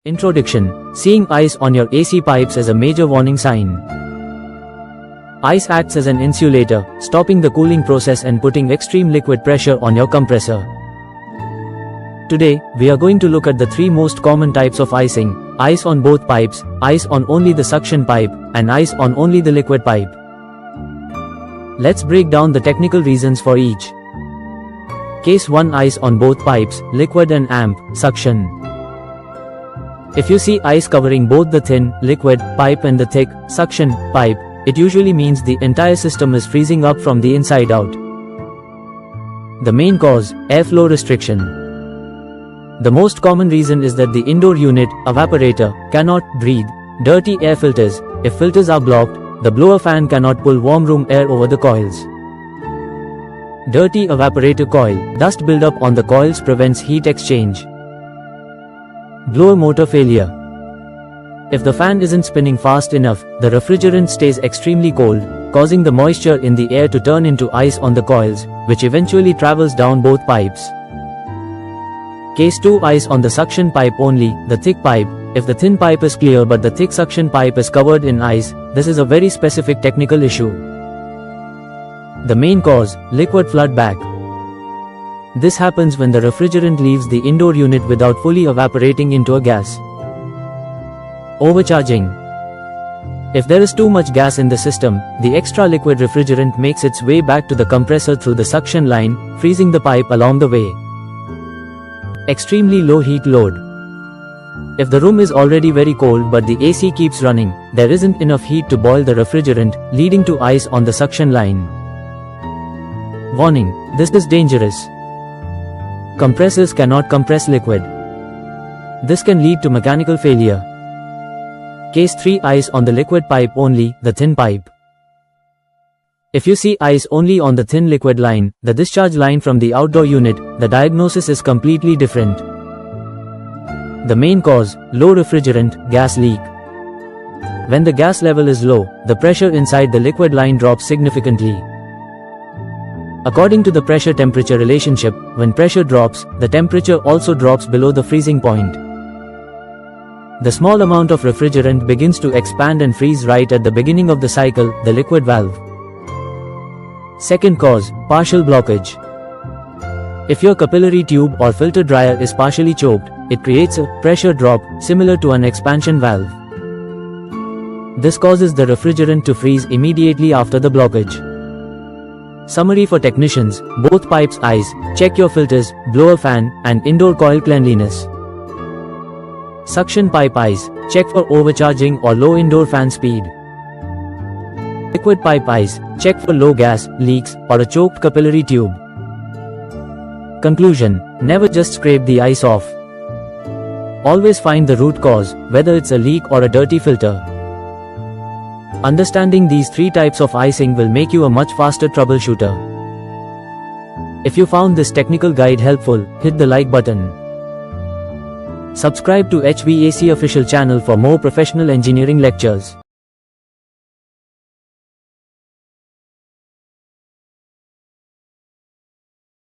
Introduction. Seeing ice on your AC pipes is a major warning sign. Ice acts as an insulator, stopping the cooling process and putting extreme liquid pressure on your compressor. Today, we are going to look at the three most common types of icing: ice on both pipes, ice on only the suction pipe, and ice on only the liquid pipe. Let's break down the technical reasons for each. Case 1: ice on both pipes, liquid and amp, suction. If you see ice covering both the thin, liquid, pipe and the thick, suction, pipe, it usually means the entire system is freezing up from the inside out. The main cause: airflow restriction. The most common reason is that the indoor unit, evaporator, cannot breathe dirty air filters. If filters are blocked, the blower fan cannot pull warm room air over the coils. Dirty evaporator coil, dust buildup on the coils prevents heat exchange. Blower motor failure. If the fan isn't spinning fast enough, the refrigerant stays extremely cold, causing the moisture in the air to turn into ice on the coils, which eventually travels down both pipes. Case 2: ice on the suction pipe only, the thick pipe. If the thin pipe is clear but the thick suction pipe is covered in ice, this is a very specific technical issue. The main cause: liquid flood back. This happens when the refrigerant leaves the indoor unit without fully evaporating into a gas. Overcharging. If there is too much gas in the system, the extra liquid refrigerant makes its way back to the compressor through the suction line, freezing the pipe along the way. Extremely low heat load. If the room is already very cold but the AC keeps running, there isn't enough heat to boil the refrigerant, leading to ice on the suction line. Warning: this is dangerous. Compressors cannot compress liquid. This can lead to mechanical failure. Case 3: ice on the liquid pipe only, the thin pipe. If you see ice only on the thin liquid line, the discharge line from the outdoor unit, the diagnosis is completely different. The main cause: low refrigerant, gas leak. When the gas level is low, the pressure inside the liquid line drops significantly. According to the pressure-temperature relationship, when pressure drops, the temperature also drops below the freezing point. The small amount of refrigerant begins to expand and freeze right at the beginning of the cycle, the liquid valve. Second cause: partial blockage. If your capillary tube or filter dryer is partially choked, it creates a pressure drop, similar to an expansion valve. This causes the refrigerant to freeze immediately after the blockage. Summary for technicians: both pipes ice, check your filters, blower fan, and indoor coil cleanliness. Suction pipe ice, check for overcharging or low indoor fan speed. Liquid pipe ice, check for low gas, leaks, or a choked capillary tube. Conclusion: never just scrape the ice off. Always find the root cause, whether it's a leak or a dirty filter. Understanding these three types of icing will make you a much faster troubleshooter. If you found this technical guide helpful, hit the like button. Subscribe to HVAC official channel for more professional engineering lectures.